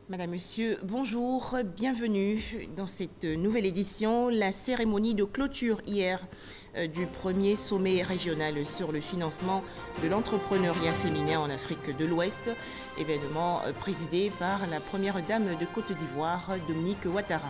Madame, Monsieur, bonjour, bienvenue dans cette nouvelle édition. La cérémonie de clôture hier du premier sommet régional sur le financement de l'entrepreneuriat féminin en Afrique de l'Ouest, événement présidé par la première dame de Côte d'Ivoire, Dominique Ouattara.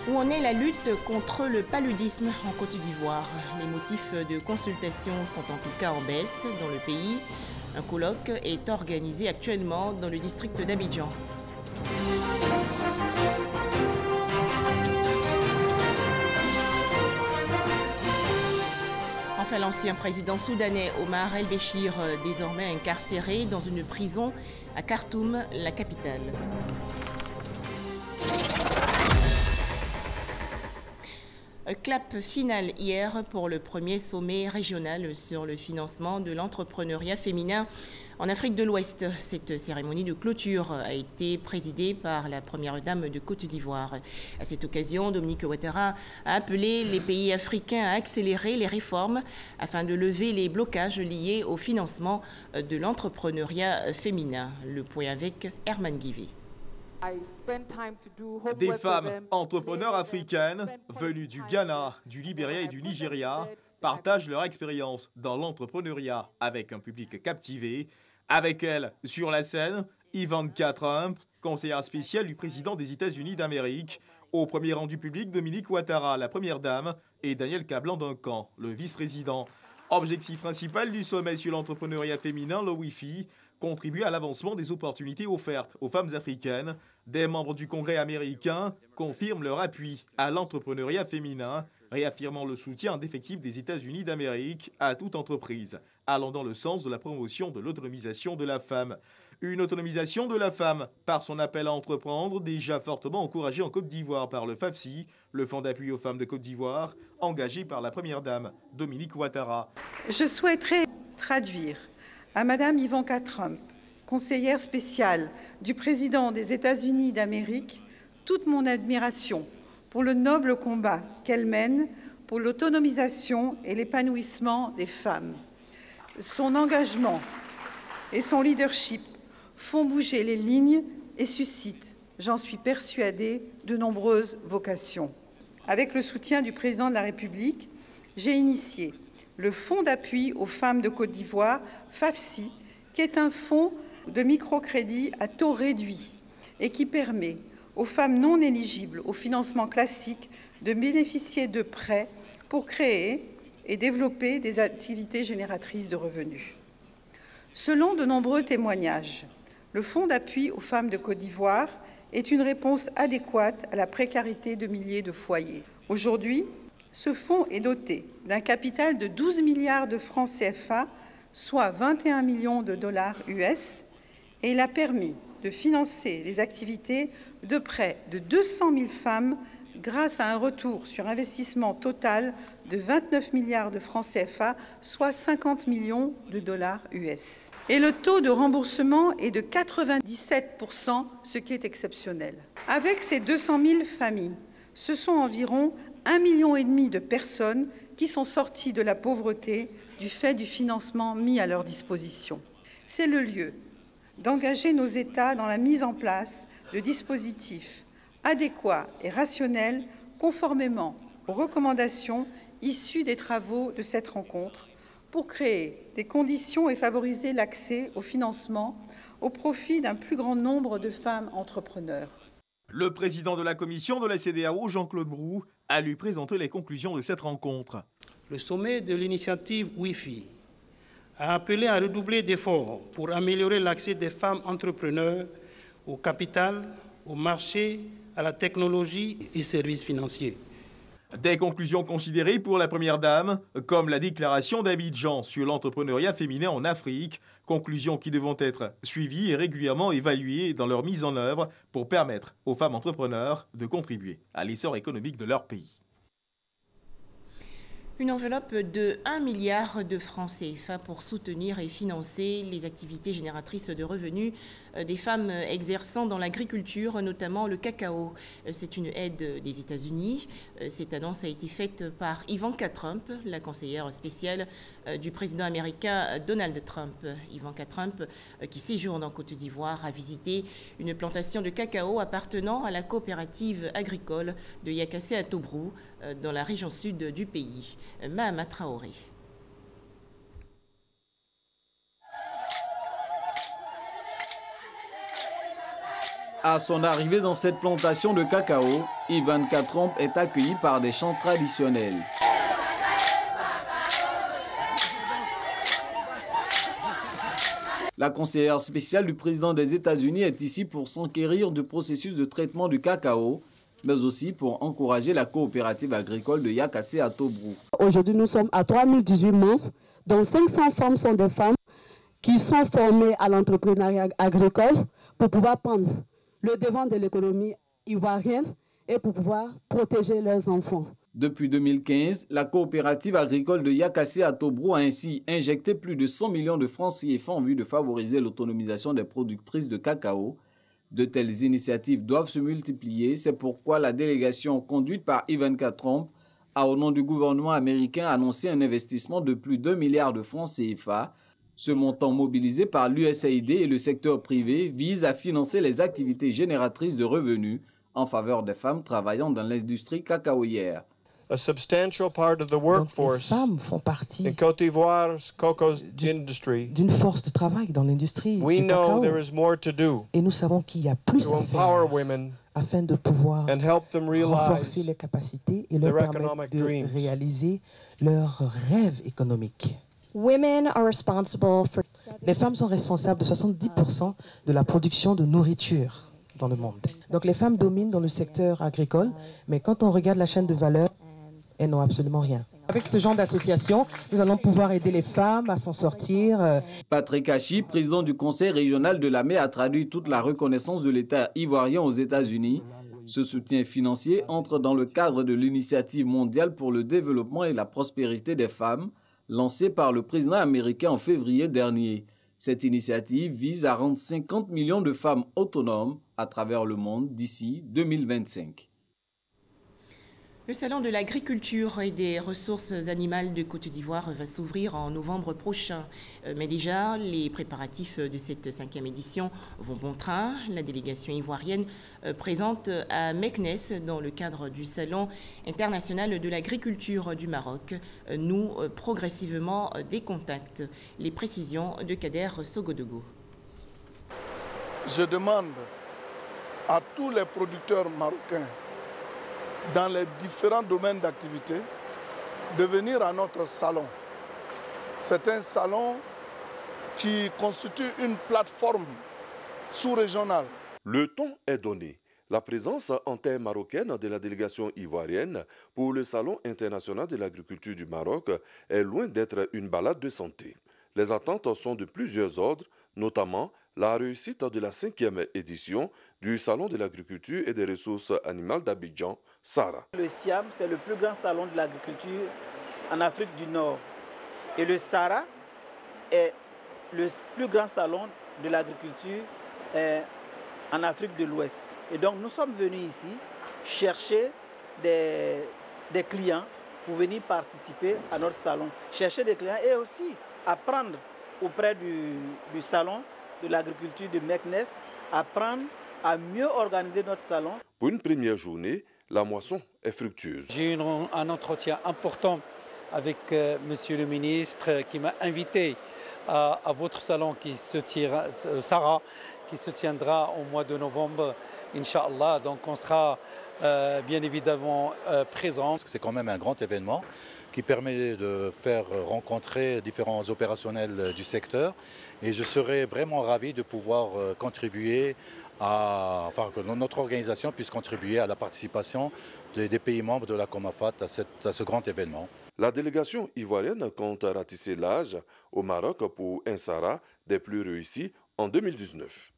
Où en est la lutte contre le paludisme en Côte d'Ivoire? Les motifs de consultation sont en tout cas en baisse dans le pays. Un colloque est organisé actuellement dans le district d'Abidjan. Enfin, l'ancien président soudanais Omar el-Béchir, désormais incarcéré dans une prison à Khartoum, la capitale. Clap final hier pour le premier sommet régional sur le financement de l'entrepreneuriat féminin en Afrique de l'Ouest. Cette cérémonie de clôture a été présidée par la première dame de Côte d'Ivoire. À cette occasion, Dominique Ouattara a appelé les pays africains à accélérer les réformes afin de lever les blocages liés au financement de l'entrepreneuriat féminin. Le point avec Herman Guivet. Des femmes entrepreneurs africaines venues du Ghana, du Libéria et du Nigeria partagent leur expérience dans l'entrepreneuriat avec un public captivé. Avec elles, sur la scène, Ivanka Trump, conseillère spéciale du président des États-Unis d'Amérique. Au premier rang du public, Dominique Ouattara, la première dame, et Daniel Kablan-Duncan, le vice-président. Objectif principal du sommet sur l'entrepreneuriat féminin, le Wi-Fi, contribuer à l'avancement des opportunités offertes aux femmes africaines. Des membres du Congrès américain confirment leur appui à l'entrepreneuriat féminin, réaffirmant le soutien indéfectible des États-Unis d'Amérique à toute entreprise, allant dans le sens de la promotion de l'autonomisation de la femme. Une autonomisation de la femme par son appel à entreprendre, déjà fortement encouragé en Côte d'Ivoire par le FAFSI, le Fonds d'appui aux femmes de Côte d'Ivoire, engagé par la première dame, Dominique Ouattara. Je souhaiterais traduire à Madame Ivanka Trump, conseillère spéciale du président des États-Unis d'Amérique, toute mon admiration pour le noble combat qu'elle mène pour l'autonomisation et l'épanouissement des femmes. Son engagement et son leadership font bouger les lignes et suscitent, j'en suis persuadée, de nombreuses vocations. Avec le soutien du président de la République, j'ai initié le Fonds d'appui aux femmes de Côte d'Ivoire, FAFSI, qui est un fonds de microcrédit à taux réduit et qui permet aux femmes non éligibles au financement classique de bénéficier de prêts pour créer et développer des activités génératrices de revenus. Selon de nombreux témoignages, le Fonds d'appui aux femmes de Côte d'Ivoire est une réponse adéquate à la précarité de milliers de foyers. Aujourd'hui, ce fonds est doté d'un capital de 12 milliards de francs CFA, soit 21 millions de dollars US, et il a permis de financer les activités de près de 200 000 femmes grâce à un retour sur investissement total de 29 milliards de francs CFA, soit 50 millions de dollars US. Et le taux de remboursement est de 97%, ce qui est exceptionnel. Avec ces 200 000 familles, ce sont environ 1,5 million de personnes qui sont sorties de la pauvreté du fait du financement mis à leur disposition. C'est le lieu d'engager nos États dans la mise en place de dispositifs adéquats et rationnels conformément aux recommandations issues des travaux de cette rencontre pour créer des conditions et favoriser l'accès au financement au profit d'un plus grand nombre de femmes entrepreneurs. Le président de la commission de la CEDEAO, Jean-Claude Brou, a lui présenté les conclusions de cette rencontre. Le sommet de l'initiative Wi-Fi a appelé à redoubler d'efforts pour améliorer l'accès des femmes entrepreneurs au capital, au marché, à la technologie et services financiers. Des conclusions considérées pour la première dame, comme la déclaration d'Abidjan sur l'entrepreneuriat féminin en Afrique, conclusions qui devront être suivies et régulièrement évaluées dans leur mise en œuvre pour permettre aux femmes entrepreneurs de contribuer à l'essor économique de leur pays. Une enveloppe de 1 milliard de francs CFA pour soutenir et financer les activités génératrices de revenus des femmes exerçant dans l'agriculture, notamment le cacao. C'est une aide des États-Unis. Cette annonce a été faite par Ivanka Trump, la conseillère spéciale du président américain Donald Trump. Ivanka Trump, qui séjourne en Côte d'Ivoire, a visité une plantation de cacao appartenant à la coopérative agricole de Yakassé à Tobrou, dans la région sud du pays. Mahama Traoré. À son arrivée dans cette plantation de cacao, Ivanka Trump est accueillie par des chants traditionnels. La conseillère spéciale du président des États-Unis est ici pour s'enquérir du processus de traitement du cacao, mais aussi pour encourager la coopérative agricole de Yakassé à Tobrou. Aujourd'hui, nous sommes à 3018 membres, dont 500 femmes sont des femmes qui sont formées à l'entrepreneuriat agricole pour pouvoir prendre le devant de l'économie ivoirienne et pour pouvoir protéger leurs enfants. Depuis 2015, la coopérative agricole de Yakassé à Tobrou a ainsi injecté plus de 100 millions de francs CFA en vue de favoriser l'autonomisation des productrices de cacao. De telles initiatives doivent se multiplier. C'est pourquoi la délégation conduite par Ivanka Trump a, au nom du gouvernement américain, annoncé un investissement de plus d'1 milliard de francs CFA. Ce montant mobilisé par l'USAID et le secteur privé vise à financer les activités génératrices de revenus en faveur des femmes travaillant dans l'industrie cacaoyère. A substantial part of the workforce les femmes font partie in Côte d'Ivoire's cocoa industry. D'une force de travail dans l'industrie du cacao. There is more to do et nous savons qu'il y a plus à faire afin de pouvoir renforcer les capacités et leur permettre de réaliser leurs rêves économiques. Les femmes sont responsables de 70% de la production de nourriture dans le monde. Donc les femmes dominent dans le secteur agricole, mais quand on regarde la chaîne de valeur, elles n'ont absolument rien. Avec ce genre d'association, nous allons pouvoir aider les femmes à s'en sortir. Patrick Hachi, président du conseil régional de la mer, a traduit toute la reconnaissance de l'État ivoirien aux États-Unis. Ce soutien financier entre dans le cadre de l'initiative mondiale pour le développement et la prospérité des femmes, lancée par le président américain en février dernier. Cette initiative vise à rendre 50 millions de femmes autonomes à travers le monde d'ici 2025. Le salon de l'agriculture et des ressources animales de Côte d'Ivoire va s'ouvrir en novembre prochain. Mais déjà, les préparatifs de cette 5e édition vont bon train. La délégation ivoirienne présente à Meknès, dans le cadre du Salon international de l'agriculture du Maroc, noue progressivement des contacts. Les précisions de Kader Sogodogo. Je demande à tous les producteurs marocains dans les différents domaines d'activité, de venir à notre salon. C'est un salon qui constitue une plateforme sous-régionale. Le ton est donné. La présence en terre marocaine de la délégation ivoirienne pour le Salon international de l'agriculture du Maroc est loin d'être une balade de santé. Les attentes sont de plusieurs ordres, notamment la réussite de la 5e édition du Salon de l'agriculture et des ressources animales d'Abidjan, Sara. Le SIAM, c'est le plus grand salon de l'agriculture en Afrique du Nord. Et le Sara est le plus grand salon de l'agriculture en Afrique de l'Ouest. Et donc nous sommes venus ici chercher des clients pour venir participer à notre salon. Chercher des clients et aussi apprendre auprès du salon de l'agriculture de Meknès, apprendre à mieux organiser notre salon. Pour une première journée, la moisson est fructueuse. J'ai eu un entretien important avec Monsieur le ministre qui m'a invité à votre salon qui se tiendra, Sara, qui se tiendra au mois de novembre, Inch'Allah. Donc on sera bien évidemment présents. C'est quand même un grand événement qui permet de faire rencontrer différents opérationnels du secteur. Et je serais vraiment ravi de pouvoir contribuer que notre organisation puisse contribuer à la participation des pays membres de la Comafat à ce grand événement. La délégation ivoirienne compte ratisser l'âge au Maroc pour un Sara des plus réussis en 2019.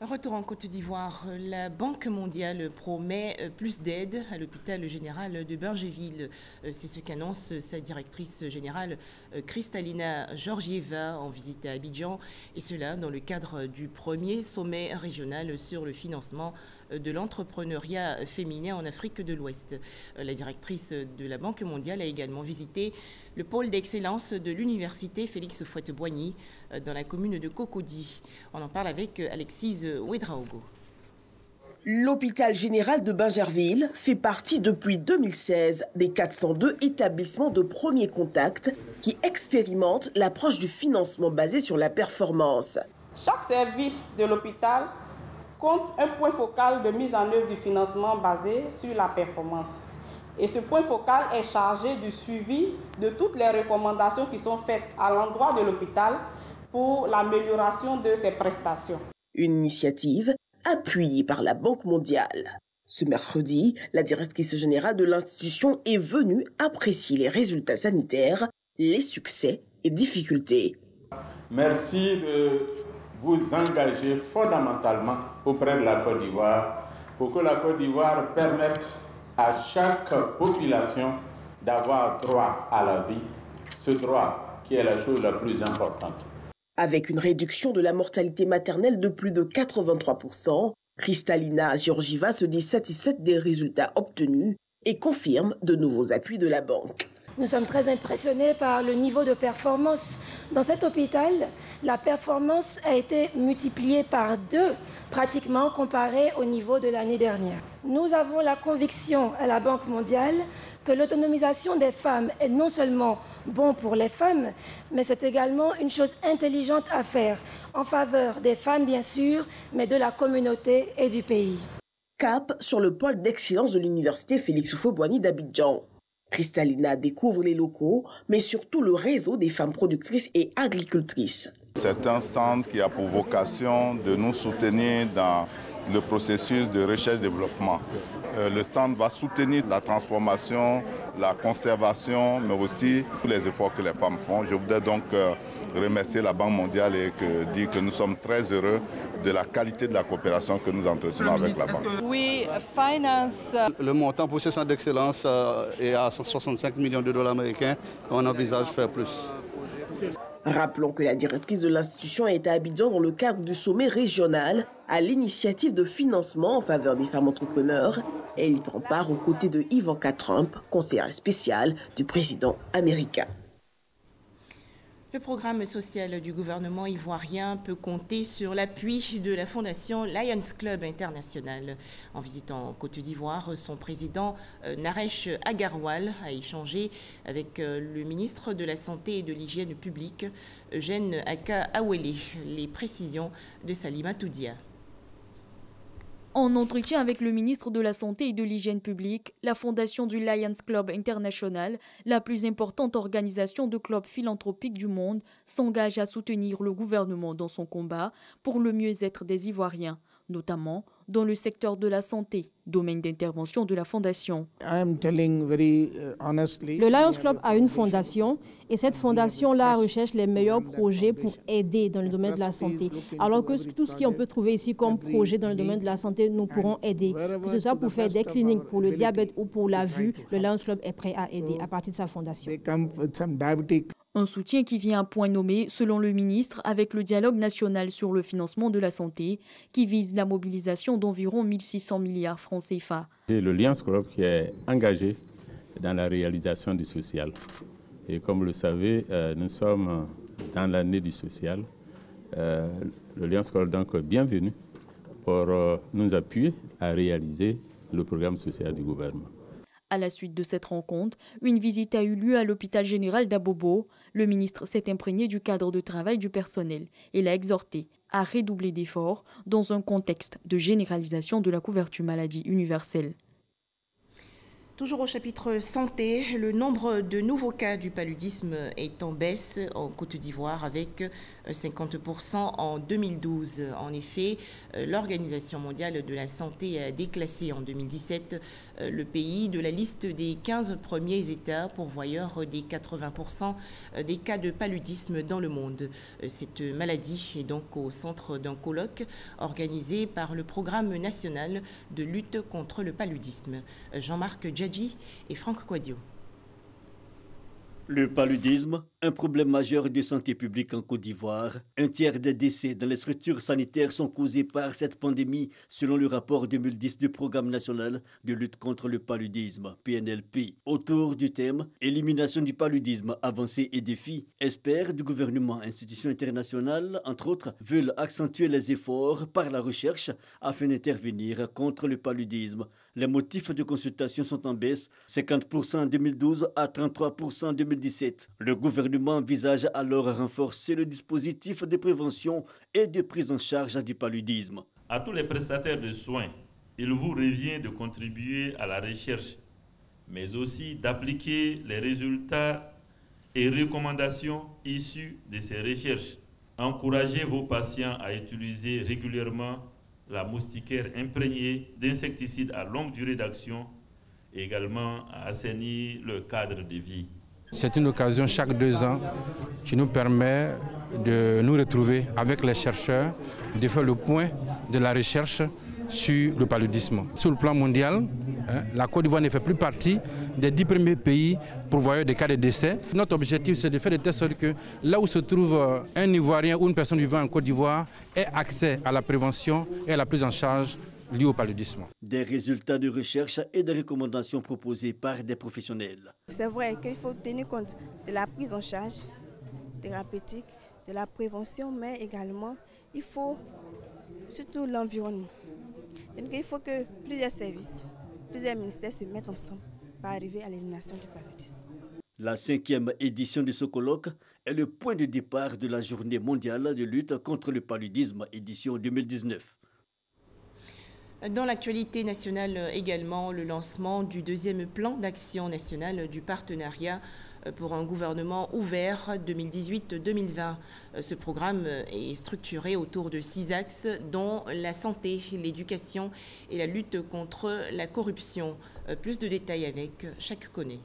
Retour en Côte d'Ivoire, la Banque mondiale promet plus d'aide à l'hôpital général de Bingerville. C'est ce qu'annonce sa directrice générale Kristalina Georgieva en visite à Abidjan, et cela dans le cadre du premier sommet régional sur le financement de l'entrepreneuriat féminin en Afrique de l'Ouest. La directrice de la Banque mondiale a également visité le pôle d'excellence de l'université Félix Houphouët-Boigny dans la commune de Cocody. On en parle avec Alexis Ouedraogo. L'hôpital général de Bingerville fait partie depuis 2016 des 402 établissements de premier contact qui expérimentent l'approche du financement basé sur la performance. Chaque service de l'hôpital compte un point focal de mise en œuvre du financement basé sur la performance. Et ce point focal est chargé du suivi de toutes les recommandations qui sont faites à l'endroit de l'hôpital pour l'amélioration de ses prestations. Une initiative appuyée par la Banque mondiale. Ce mercredi, la directrice générale de l'institution est venue apprécier les résultats sanitaires, les succès et difficultés. Merci de vous engager fondamentalement auprès de la Côte d'Ivoire pour que la Côte d'Ivoire permette à chaque population d'avoir droit à la vie, ce droit qui est la chose la plus importante. Avec une réduction de la mortalité maternelle de plus de 83%, Kristalina Georgieva se dit satisfaite des résultats obtenus et confirme de nouveaux appuis de la banque. Nous sommes très impressionnés par le niveau de performance. Dans cet hôpital, la performance a été multipliée par 2, pratiquement comparée au niveau de l'année dernière. Nous avons la conviction à la Banque mondiale que l'autonomisation des femmes est non seulement bon pour les femmes, mais c'est également une chose intelligente à faire, en faveur des femmes bien sûr, mais de la communauté et du pays. Cap sur le pôle d'excellence de l'université Félix Houphouët-Boigny d'Abidjan. Kristalina découvre les locaux, mais surtout le réseau des femmes productrices et agricultrices. C'est un centre qui a pour vocation de nous soutenir dans le processus de recherche-développement. Le centre va soutenir la transformation, la conservation, mais aussi tous les efforts que les femmes font. Je voudrais donc remercier la Banque mondiale et dire que nous sommes très heureux de la qualité de la coopération que nous entretenons avec la Banque. Le montant pour ce centre d'excellence est à 165 millions de dollars américains. On envisage faire plus. Rappelons que la directrice de l'institution est à Abidjan dans le cadre du sommet régional à l'initiative de financement en faveur des femmes entrepreneurs. Elle y prend part aux côtés de Ivanka Trump, conseillère spéciale du président américain. Le programme social du gouvernement ivoirien peut compter sur l'appui de la fondation Lions Club International. En visitant Côte d'Ivoire, son président Naresh Agarwal a échangé avec le ministre de la Santé et de l'Hygiène publique, Eugène Aka Awele. Les précisions de Salima Toudia. En entretien avec le ministre de la Santé et de l'Hygiène publique, la fondation du Lions Club International, la plus importante organisation de clubs philanthropiques du monde, s'engage à soutenir le gouvernement dans son combat pour le mieux-être des Ivoiriens, notamment dans le secteur de la santé, domaine d'intervention de la fondation. Le Lions Club a une fondation et cette fondation-là recherche les meilleurs projets pour aider dans le domaine de la santé. Alors que tout ce qu'on peut trouver ici comme projet dans le domaine de la santé, nous pourrons aider. Que ce soit pour faire des cliniques pour le diabète ou pour la vue, le Lions Club est prêt à aider à partir de sa fondation. Un soutien qui vient à point nommé, selon le ministre, avec le dialogue national sur le financement de la santé, qui vise la mobilisation d'environ 1600 milliards francs CFA. C'est le Lions Club qui est engagé dans la réalisation du social. Et comme vous le savez, nous sommes dans l'année du social. Le Lions Club donc bienvenue pour nous appuyer à réaliser le programme social du gouvernement. À la suite de cette rencontre, une visite a eu lieu à l'hôpital général d'Abobo. Le ministre s'est imprégné du cadre de travail du personnel et l'a exhorté à redoubler d'efforts dans un contexte de généralisation de la couverture maladie universelle. Toujours au chapitre santé, le nombre de nouveaux cas du paludisme est en baisse en Côte d'Ivoire avec 50% en 2012. En effet, l'Organisation mondiale de la santé a déclassé en 2017 le pays de la liste des 15 premiers États pourvoyeurs des 80% des cas de paludisme dans le monde. Cette maladie est donc au centre d'un colloque organisé par le Programme national de lutte contre le paludisme. Jean-Marc Djadji et Franck Quadio. Le paludisme, un problème majeur de santé publique en Côte d'Ivoire. Un tiers des décès dans les structures sanitaires sont causés par cette pandémie, selon le rapport 2010 du Programme national de lutte contre le paludisme, PNLP. Autour du thème « Élimination du paludisme, avancées et défis », experts du gouvernement, institutions internationales, entre autres, veulent accentuer les efforts par la recherche afin d'intervenir contre le paludisme. Les motifs de consultation sont en baisse, 50% en 2012 à 33% en 2017. Le gouvernement envisage alors renforcer le dispositif de prévention et de prise en charge du paludisme. À tous les prestataires de soins, il vous revient de contribuer à la recherche, mais aussi d'appliquer les résultats et recommandations issus de ces recherches. Encouragez vos patients à utiliser régulièrement la moustiquaire imprégnée d'insecticides à longue durée d'action et également à assainir le cadre de vie. C'est une occasion chaque 2 ans qui nous permet de nous retrouver avec les chercheurs, de faire le point de la recherche sur le paludisme. Sur le plan mondial, la Côte d'Ivoire ne fait plus partie des 10 premiers pays pourvoyeurs des cas de décès. Notre objectif, c'est de faire de telle sorte que là où se trouve un Ivoirien ou une personne vivant en Côte d'Ivoire ait accès à la prévention et à la prise en charge liée au paludisme. Des résultats de recherche et des recommandations proposées par des professionnels. C'est vrai qu'il faut tenir compte de la prise en charge thérapeutique, de la prévention, mais également il faut surtout l'environnement. Il faut que plusieurs services, plusieurs ministères se mettent ensemble pour arriver à l'élimination du paludisme. La 5e édition de ce colloque est le point de départ de la Journée mondiale de lutte contre le paludisme, édition 2019. Dans l'actualité nationale également, le lancement du 2e plan d'action national du partenariat pour un gouvernement ouvert 2018-2020. Ce programme est structuré autour de 6 axes, dont la santé, l'éducation et la lutte contre la corruption. Plus de détails avec Chak Koné.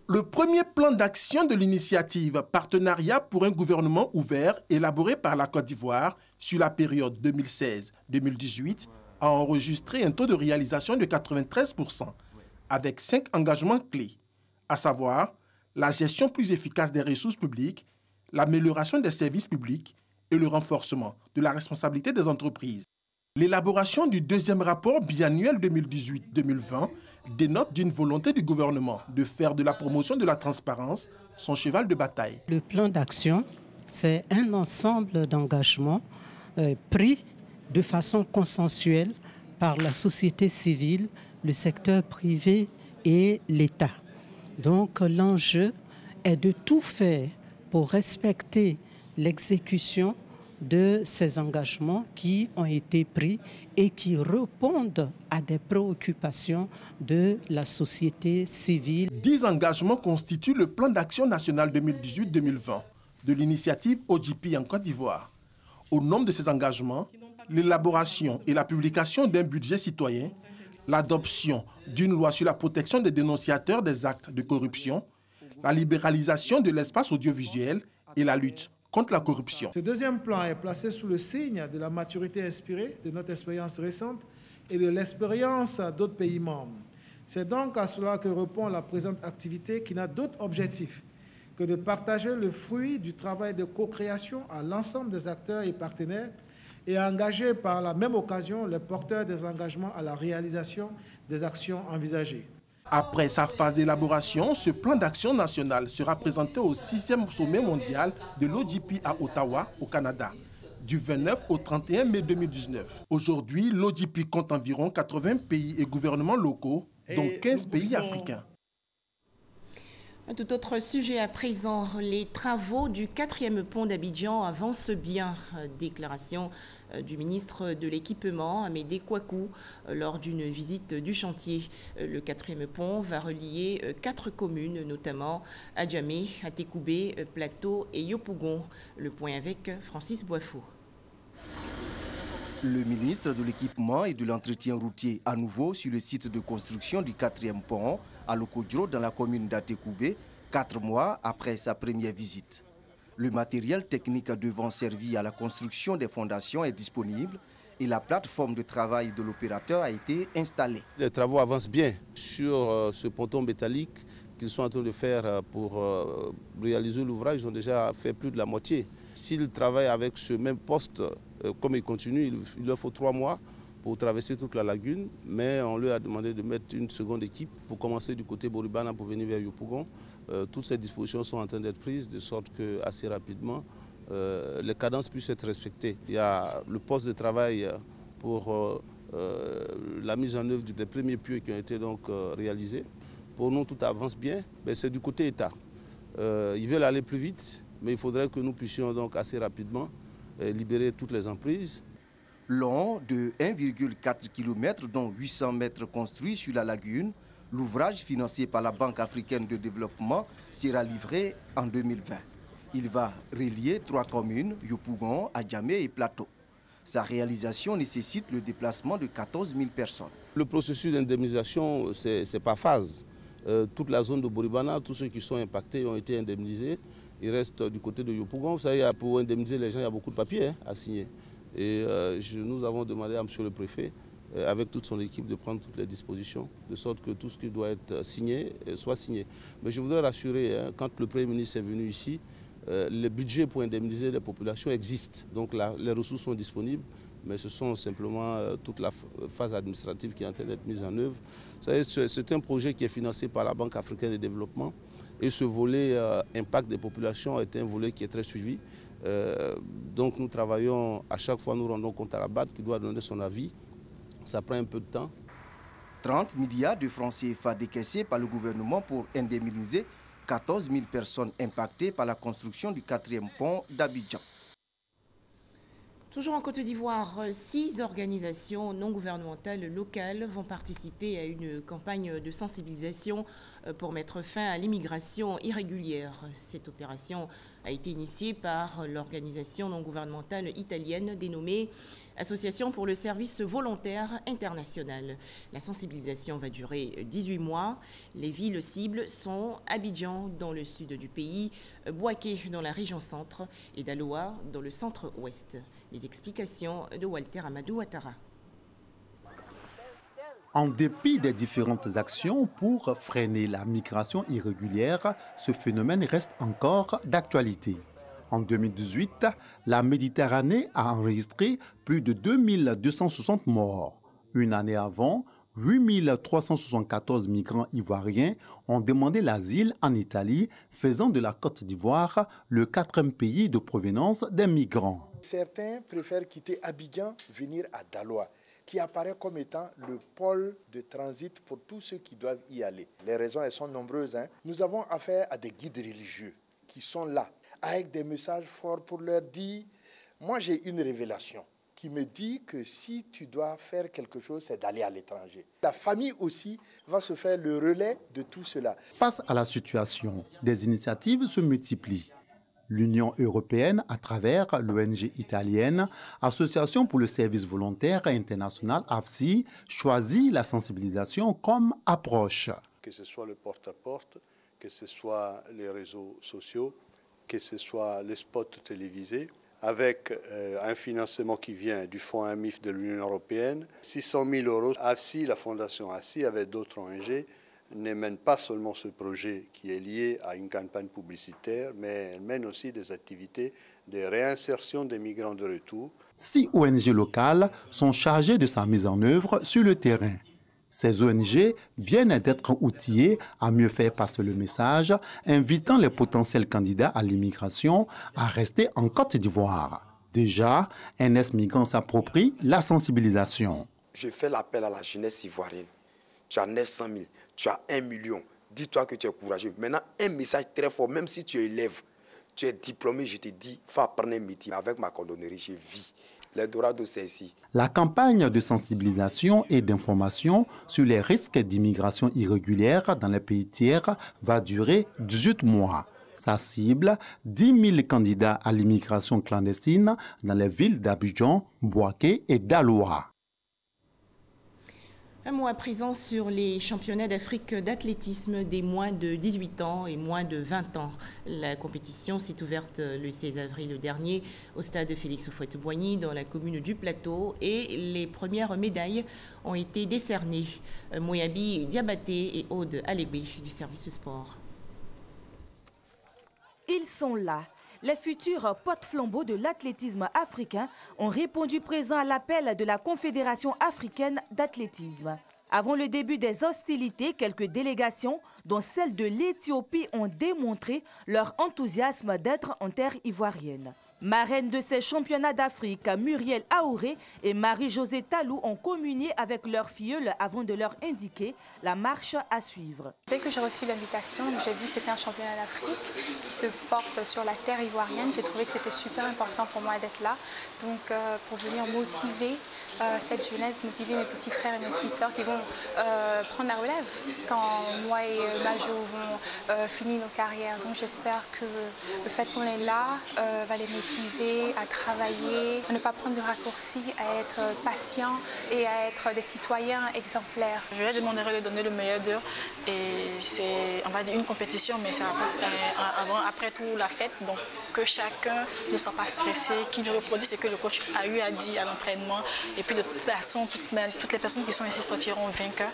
Le premier plan d'action de l'initiative Partenariat pour un gouvernement ouvert, élaboré par la Côte d'Ivoire sur la période 2016-2018, a enregistré un taux de réalisation de 93%, avec 5 engagements clés, à savoir la gestion plus efficace des ressources publiques, l'amélioration des services publics et le renforcement de la responsabilité des entreprises. L'élaboration du 2e rapport biannuel 2018-2020 dénote d'une volonté du gouvernement de faire de la promotion de la transparence son cheval de bataille. Le plan d'action, c'est un ensemble d'engagements pris de façon consensuelle par la société civile, le secteur privé et l'État. Donc l'enjeu est de tout faire pour respecter l'exécution de ces engagements qui ont été pris et qui répondent à des préoccupations de la société civile. 10 engagements constituent le plan d'action national 2018-2020 de l'initiative OGP en Côte d'Ivoire. Au nombre de ces engagements, l'élaboration et la publication d'un budget citoyen, l'adoption d'une loi sur la protection des dénonciateurs des actes de corruption, la libéralisation de l'espace audiovisuel et la lutte contre la corruption. Ce 2e plan est placé sous le signe de la maturité inspirée de notre expérience récente et de l'expérience d'autres pays membres. C'est donc à cela que répond la présente activité qui n'a d'autre objectif que de partager le fruit du travail de co-création à l'ensemble des acteurs et partenaires et engager par la même occasion les porteurs des engagements à la réalisation des actions envisagées. Après sa phase d'élaboration, ce plan d'action national sera présenté au 6e sommet mondial de l'OGP à Ottawa, au Canada, du 29 au 31 mai 2019. Aujourd'hui, l'OGP compte environ 80 pays et gouvernements locaux, dont 15 pays africains. Un tout autre sujet à présent, les travaux du 4e pont d'Abidjan avancent bien. Déclaration du ministre de l'Équipement, Amédée Kouakou, lors d'une visite du chantier. Le 4e pont va relier 4 communes, notamment Adjamé, Atekoubé, Plateau et Yopougon. Le point avec Francis Boifou. Le ministre de l'Équipement et de l'Entretien routier, à nouveau sur le site de construction du 4e pont à Lokodjo dans la commune d'Atekoubé, 4 mois après sa première visite. Le matériel technique devant servir à la construction des fondations est disponible et la plateforme de travail de l'opérateur a été installée. Les travaux avancent bien sur ce ponton métallique qu'ils sont en train de faire pour réaliser l'ouvrage. Ils ont déjà fait plus de la moitié. S'ils travaillent avec ce même poste, comme ils continuent, il leur faut 3 mois pour traverser toute la lagune, mais on leur a demandé de mettre une seconde équipe pour commencer du côté Boribana pour venir vers Yopougon. Toutes ces dispositions sont en train d'être prises de sorte que assez rapidement les cadences puissent être respectées. Il y a le poste de travail pour la mise en œuvre des premiers pieux qui ont été donc réalisés. Pour nous, tout avance bien, mais c'est du côté État. Ils veulent aller plus vite, mais il faudrait que nous puissions donc assez rapidement libérer toutes les emprises. Long de 1,4 km, dont 800 mètres construits sur la lagune, l'ouvrage financé par la Banque africaine de développement sera livré en 2020. Il va relier 3 communes, Yopougon, Adjamé et Plateau. Sa réalisation nécessite le déplacement de 14 000 personnes. Le processus d'indemnisation, c'est par phase. Toute la zone de Boribana, tous ceux qui sont impactés ont été indemnisés. Il reste du côté de Yopougon. Vous savez, pour indemniser les gens, il y a beaucoup de papiers à signer. Et nous avons demandé à M. le préfet, avec toute son équipe, de prendre toutes les dispositions, de sorte que tout ce qui doit être signé soit signé. Mais je voudrais rassurer, quand le Premier ministre est venu ici, le budget pour indemniser les populations existe. Donc les ressources sont disponibles, mais ce sont simplement toute la phase administrative qui est en train d'être mise en œuvre. Vous savez, c'est un projet qui est financé par la Banque africaine de développement. Et ce volet impact des populations est un volet qui est très suivi. Donc nous travaillons, à chaque fois nous rendons compte à la BAD qui doit donner son avis. Ça prend un peu de temps. 30 milliards de francs CFA décaissés par le gouvernement pour indemniser 14 000 personnes impactées par la construction du 4e pont d'Abidjan. Toujours en Côte d'Ivoire, 6 organisations non gouvernementales locales vont participer à une campagne de sensibilisation pour mettre fin à l'immigration irrégulière. Cette opération a été initiée par l'organisation non gouvernementale italienne dénommée Association pour le service volontaire international. La sensibilisation va durer 18 mois. Les villes cibles sont Abidjan dans le sud du pays, Bouaké dans la région centre et Daloa dans le centre-ouest. Les explications de Walter Amadou Ouattara. En dépit des différentes actions pour freiner la migration irrégulière, ce phénomène reste encore d'actualité. En 2018, la Méditerranée a enregistré plus de 2260 morts. Une année avant, 8374 migrants ivoiriens ont demandé l'asile en Italie, faisant de la Côte d'Ivoire le 4e pays de provenance des migrants. Certains préfèrent quitter Abidjan, venir à Daloa, qui apparaît comme étant le pôle de transit pour tous ceux qui doivent y aller. Les raisons, elles sont nombreuses. Nous avons affaire à des guides religieux qui sont là, avec des messages forts pour leur dire, moi j'ai une révélation qui me dit que si tu dois faire quelque chose, c'est d'aller à l'étranger. La famille aussi va se faire le relais de tout cela. Face à la situation, des initiatives se multiplient. L'Union européenne, à travers l'ONG italienne Association pour le service volontaire international AFSI, choisit la sensibilisation comme approche. Que ce soit le porte-à-porte, que ce soit les réseaux sociaux, que ce soit les spots télévisés, avec un financement qui vient du fonds AMIF de l'Union européenne, 600 000 €. AFSI, la fondation AFSI, avec d'autres ONG, ne mène pas seulement ce projet qui est lié à une campagne publicitaire, mais elle mène aussi des activités de réinsertion des migrants de retour. 6 ONG locales sont chargées de sa mise en œuvre sur le terrain. Ces ONG viennent d'être outillées à mieux faire passer le message, invitant les potentiels candidats à l'immigration à rester en Côte d'Ivoire. Déjà, un ex-migrant s'approprie la sensibilisation. Je fais l'appel à la jeunesse ivoirienne. Tu as 900 000, tu as 1 million. Dis-toi que tu es courageux. Maintenant, un message très fort, même si tu es élève, tu es diplômé, je te dis, il faut apprendre un métier. Avec ma cordonnerie, je vis. L'Eldorado, c'est ici. La campagne de sensibilisation et d'information sur les risques d'immigration irrégulière dans les pays tiers va durer 18 mois. Sa cible, 10 000 candidats à l'immigration clandestine dans les villes d'Abidjan, Bouaké et Daloa. Un mot à présent sur les championnats d'Afrique d'athlétisme des moins de 18 ans et moins de 20 ans. La compétition s'est ouverte le 16 avril dernier au stade Félix Houphouët-Boigny dans la commune du Plateau et les premières médailles ont été décernées. Moyabi Diabaté et Aude Alébé du service sport. Ils sont là. Les futurs porte-flambeaux de l'athlétisme africain ont répondu présent à l'appel de la Confédération africaine d'athlétisme. Avant le début des hostilités, quelques délégations, dont celle de l'Éthiopie, ont démontré leur enthousiasme d'être en terre ivoirienne. Marraine de ces championnats d'Afrique, Muriel Aouré et Marie-Josée Talou ont communié avec leur filleule avant de leur indiquer la marche à suivre. Dès que j'ai reçu l'invitation, j'ai vu que c'était un championnat d'Afrique qui se porte sur la terre ivoirienne. J'ai trouvé que c'était super important pour moi d'être là. Donc pour venir motiver cette jeunesse, motiver mes petits frères et mes petites sœurs qui vont prendre la relève quand moi et Majo vont finir nos carrières. Donc j'espère que le fait qu'on est là va les motiver à travailler, à ne pas prendre de raccourcis, à être patient et à être des citoyens exemplaires. Je leur demanderai de donner le meilleur d'eux et c'est, on va dire, une compétition, mais c'est après tout la fête, donc que chacun ne soit pas stressé, qu'il reproduise ce que le coach a eu à dire à l'entraînement et puis de toute façon, toutes les personnes qui sont ici sortiront vainqueurs.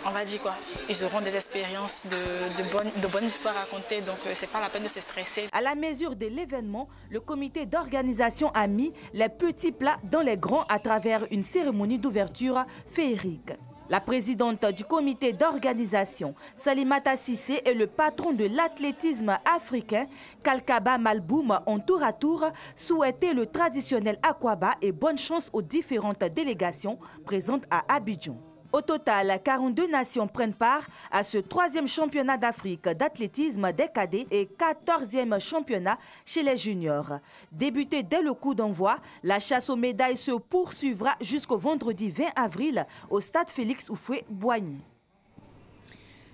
On va dire quoi, ils auront des expériences, de bonnes histoires à raconter, donc c'est pas la peine de se stresser. À la mesure de l'événement, le comité d'organisation a mis les petits plats dans les grands à travers une cérémonie d'ouverture féerique. La présidente du comité d'organisation, Salimata Sissé, et le patron de l'athlétisme africain, Kalkaba Malboum, ont tour à tour souhaité le traditionnel Aquaba et bonne chance aux différentes délégations présentes à Abidjan. Au total, 42 nations prennent part à ce 3e championnat d'Afrique d'athlétisme des cadets et 14e championnat chez les juniors. Débuté dès le coup d'envoi, la chasse aux médailles se poursuivra jusqu'au vendredi 20 avril au stade Félix Houphouët-Boigny.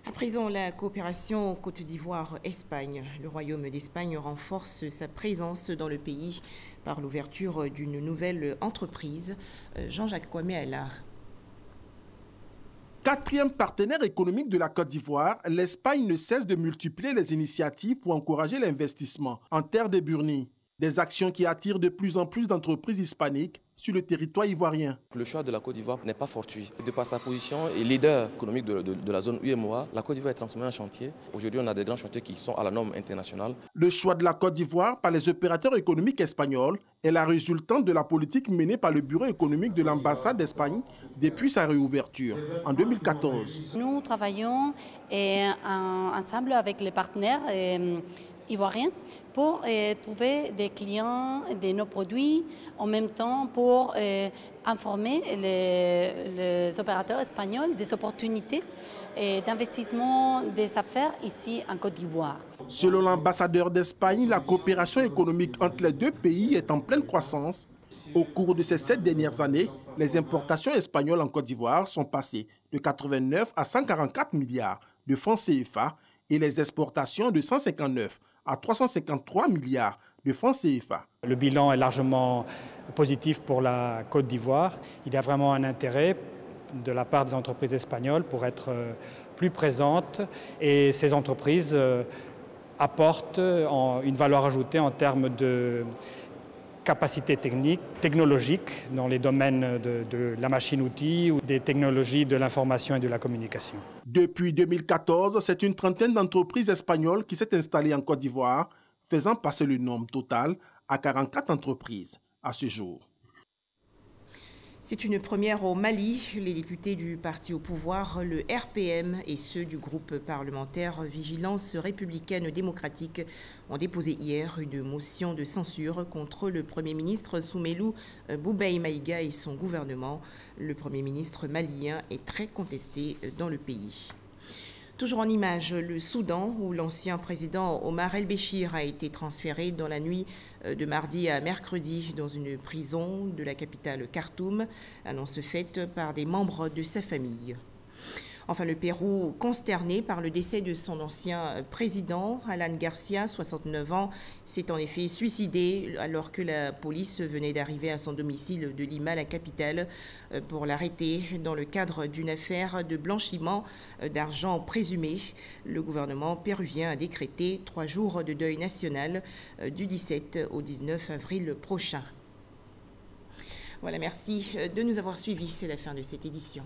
À présent, la coopération Côte d'Ivoire-Espagne. Le Royaume d'Espagne renforce sa présence dans le pays par l'ouverture d'une nouvelle entreprise. Jean-Jacques Kwame-Ala. 4e partenaire économique de la Côte d'Ivoire, l'Espagne ne cesse de multiplier les initiatives pour encourager l'investissement en terre de Burnie. Des actions qui attirent de plus en plus d'entreprises hispaniques sur le territoire ivoirien. Le choix de la Côte d'Ivoire n'est pas fortuit. De par sa position et leader économique de la zone UEMOA, la Côte d'Ivoire est transformée en chantier. Aujourd'hui, on a des grands chantiers qui sont à la norme internationale. Le choix de la Côte d'Ivoire par les opérateurs économiques espagnols est la résultante de la politique menée par le bureau économique de l'ambassade d'Espagne depuis sa réouverture en 2014. Nous travaillons ensemble avec les partenaires ivoiriens pour trouver des clients de nos produits, en même temps pour informer les opérateurs espagnols des opportunités d'investissement des affaires ici en Côte d'Ivoire. Selon l'ambassadeur d'Espagne, la coopération économique entre les deux pays est en pleine croissance. Au cours de ces 7 dernières années, les importations espagnoles en Côte d'Ivoire sont passées de 89 à 144 milliards de francs CFA et les exportations de 159 à 353 milliards de francs CFA. Le bilan est largement positif pour la Côte d'Ivoire. Il y a vraiment un intérêt de la part des entreprises espagnoles pour être plus présentes et ces entreprises apportent une valeur ajoutée en termes de capacités techniques, technologiques dans les domaines de la machine-outil ou des technologies de l'information et de la communication. Depuis 2014, c'est une trentaine d'entreprises espagnoles qui s'est installée en Côte d'Ivoire, faisant passer le nombre total à 44 entreprises à ce jour. C'est une première au Mali. Les députés du parti au pouvoir, le RPM, et ceux du groupe parlementaire Vigilance républicaine démocratique ont déposé hier une motion de censure contre le Premier ministre Soumelou Boubèye Maïga et son gouvernement. Le Premier ministre malien est très contesté dans le pays. Toujours en images, le Soudan, où l'ancien président Omar el-Béchir a été transféré dans la nuit de mardi à mercredi dans une prison de la capitale Khartoum, annonce faite par des membres de sa famille. Enfin, le Pérou, consterné par le décès de son ancien président, Alan Garcia, 69 ans, s'est en effet suicidé alors que la police venait d'arriver à son domicile de Lima, la capitale, pour l'arrêter dans le cadre d'une affaire de blanchiment d'argent présumé. Le gouvernement péruvien a décrété 3 jours de deuil national du 17 au 19 avril prochain. Voilà, merci de nous avoir suivis. C'est la fin de cette édition.